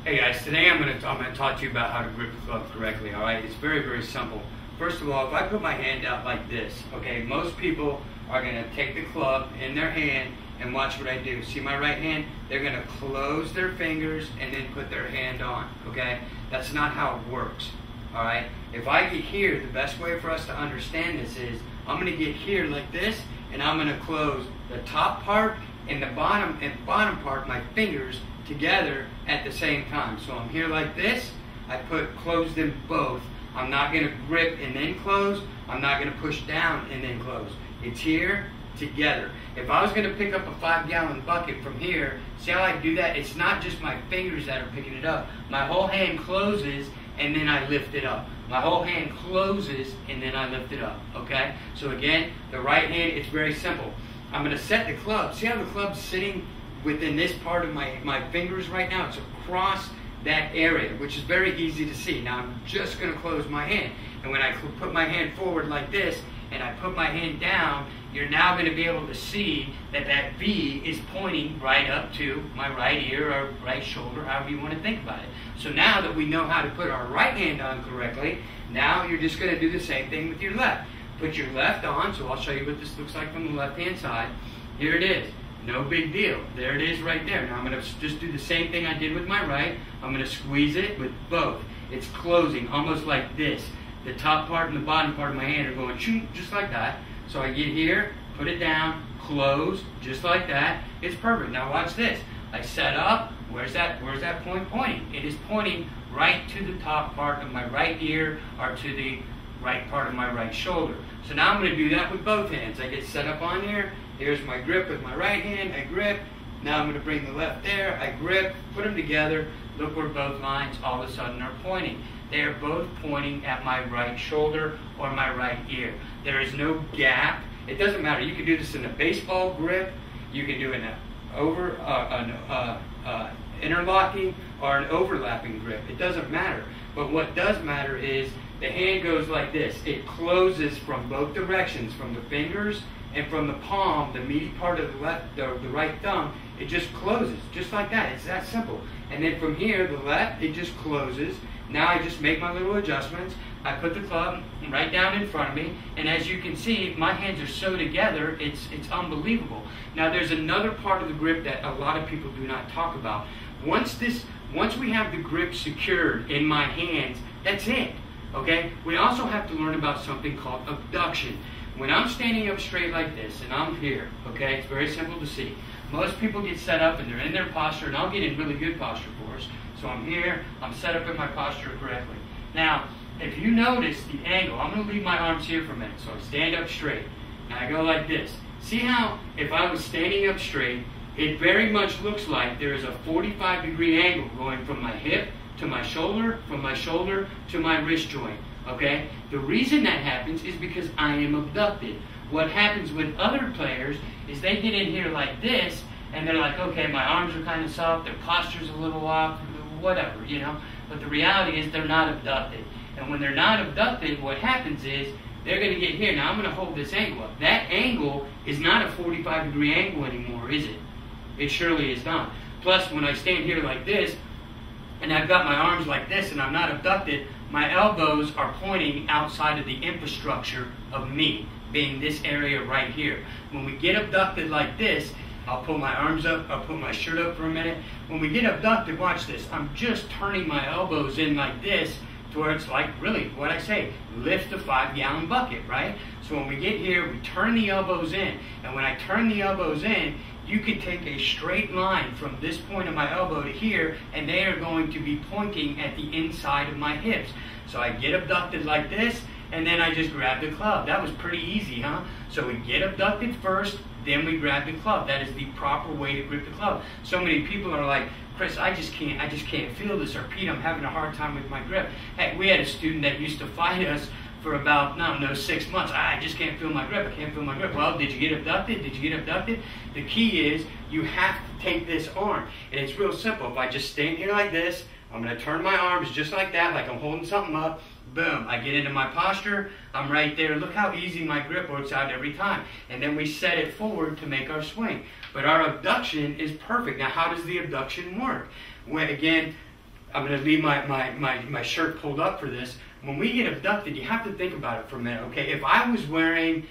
Hey guys, today I'm going to talk to you about how to grip the club correctly, alright? It's very, very simple. First of all, if I put my hand out like this, okay, most people are going to take the club in their hand and watch what I do. See my right hand? They're going to close their fingers and then put their hand on, okay? That's not how it works, alright? If I get here, the best way for us to understand this is, I'm going to get here like this, and I'm going to close the top part and the bottom part, my fingers, together at the same time. So I'm here like this, I close them both. I'm not going to grip and then close. I'm not going to push down and then close. It's here together. If I was going to pick up a 5-gallon bucket from here, see how I do that? It's not just my fingers that are picking it up. My whole hand closes and then I lift it up. My whole hand closes and then I lift it up, okay? So again, the right hand, it's very simple. I'm going to set the club. See how the club's sitting within this part of my fingers right now? It's across that area, which is very easy to see. Now I'm just going to close my hand. And when I put my hand forward like this, and I put my hand down, you're now going to be able to see that that V is pointing right up to my right ear or right shoulder, however you want to think about it. So now that we know how to put our right hand on correctly, now you're just going to do the same thing with your left. Put your left on, so I'll show you what this looks like from the left-hand side. Here it is. No big deal. There it is right there. Now I'm going to just do the same thing I did with my right. I'm going to squeeze it with both. It's closing almost like this. The top part and the bottom part of my hand are going just like that. So I get here, put it down, close, just like that. It's perfect. Now watch this. I set up. Where's that point pointing? It is pointing right to the top part of my right ear or to the right part of my right shoulder. So now I'm going to do that with both hands. I get set up on here. Here's my grip with my right hand. I grip. Now I'm going to bring the left there. I grip. Put them together. Look where both lines all of a sudden are pointing. They are both pointing at my right shoulder or my right ear. There is no gap. It doesn't matter. You can do this in a baseball grip. You can do it in an interlocking or an overlapping grip. It doesn't matter. But what does matter is the hand goes like this. It closes from both directions, from the fingers and from the palm, the meaty part of the right thumb. It just closes, just like that. It's that simple. And then from here, the left, it just closes. Now I just make my little adjustments. I put the club right down in front of me, and as you can see, my hands are so together, it's unbelievable. Now there's another part of the grip that a lot of people do not talk about. Once we have the grip secured in my hands, that's it. Okay? We also have to learn about something called abduction. When I'm standing up straight like this, and I'm here, okay, it's very simple to see. Most people get set up and they're in their posture, and I'll get in really good posture for us. So I'm here, I'm set up in my posture correctly. Now, if you notice the angle, I'm going to leave my arms here for a minute. So I stand up straight, and I go like this. See how, if I was standing up straight, it very much looks like there is a 45-degree angle going from my hip to my shoulder, from my shoulder to my wrist joint, okay? The reason that happens is because I am abducted. What happens with other players is they get in here like this, and they're like, okay, my arms are kind of soft, their posture's a little off, whatever, you know? But the reality is they're not abducted. And when they're not abducted, what happens is they're going to get here. Now I'm going to hold this angle up. That angle is not a 45-degree angle anymore, is it? It surely is not. Plus, when I stand here like this, and I've got my arms like this and I'm not abducted, my elbows are pointing outside of the infrastructure of me, being this area right here. When we get abducted like this, I'll pull my arms up, I'll put my shirt up for a minute. When we get abducted, watch this, I'm just turning my elbows in like this to where it's like, really, what I say, lift a 5-gallon bucket, right? So when we get here, we turn the elbows in. And when I turn the elbows in, you can take a straight line from this point of my elbow to here, and they are going to be pointing at the inside of my hips. So I get abducted like this, and then I just grab the club. That was pretty easy, huh? So we get abducted first, then we grab the club. That is the proper way to grip the club. So many people are like, Chris, I just can't feel this, or Pete, I'm having a hard time with my grip. Heck, we had a student that used to fight us for about, I don't know, 6 months. I just can't feel my grip. I can't feel my grip. Well, did you get abducted? Did you get abducted? The key is you have to take this arm. And it's real simple. If I just stand here like this, I'm going to turn my arms just like that, like I'm holding something up. Boom. I get into my posture. I'm right there. Look how easy my grip works out every time. And then we set it forward to make our swing. But our abduction is perfect. Now, how does the abduction work? When, again, I'm going to leave my shirt pulled up for this. When we get abducted, you have to think about it for a minute, okay? If I was wearing,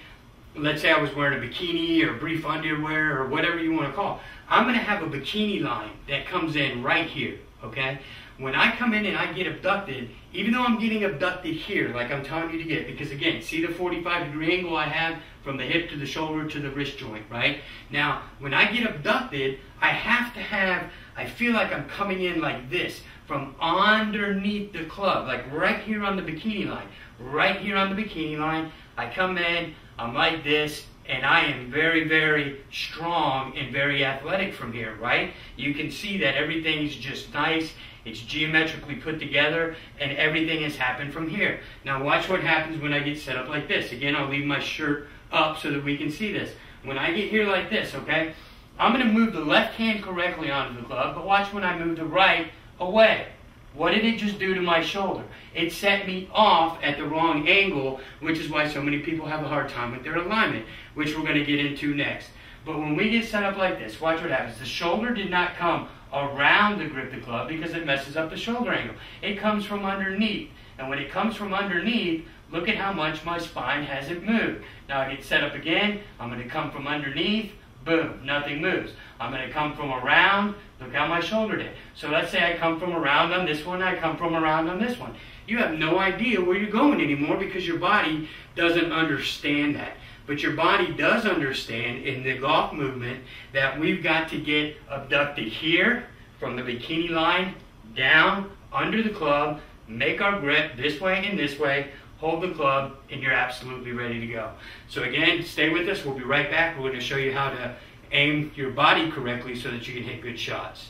let's say I was wearing a bikini or brief underwear or whatever you want to call it, I'm going to have a bikini line that comes in right here, okay? When I come in and I get abducted, even though I'm getting abducted here, like I'm telling you to get, because again, see the 45-degree angle I have from the hip to the shoulder to the wrist joint, right? Now, when I get abducted, I have to have, I feel like I'm coming in like this, from underneath the club, like right here on the bikini line. Right here on the bikini line, I come in, I'm like this, and I am very, very strong and very athletic from here, right? You can see that everything's just nice, it's geometrically put together, and everything has happened from here. Now watch what happens when I get set up like this. Again, I'll leave my shirt up so that we can see this. When I get here like this, okay, I'm going to move the left hand correctly onto the club, but watch when I move the right away. What did it just do to my shoulder? It set me off at the wrong angle, which is why so many people have a hard time with their alignment, which we're going to get into next. But when we get set up like this, watch what happens. The shoulder did not come around the grip of the club because it messes up the shoulder angle. It comes from underneath. And when it comes from underneath, look at how much my spine hasn't moved. Now I get set up again. I'm going to come from underneath. Boom, nothing moves. I'm going to come from around. Look how my shoulder did. So let's say I come from around on this one, I come from around on this one. You have no idea where you're going anymore because your body doesn't understand that. But your body does understand in the golf movement that we've got to get abducted here from the bikini line down under the club, make our grip this way and this way, hold the club, and you're absolutely ready to go. So again, stay with us. We'll be right back. We're going to show you how to aim your body correctly so that you can hit good shots.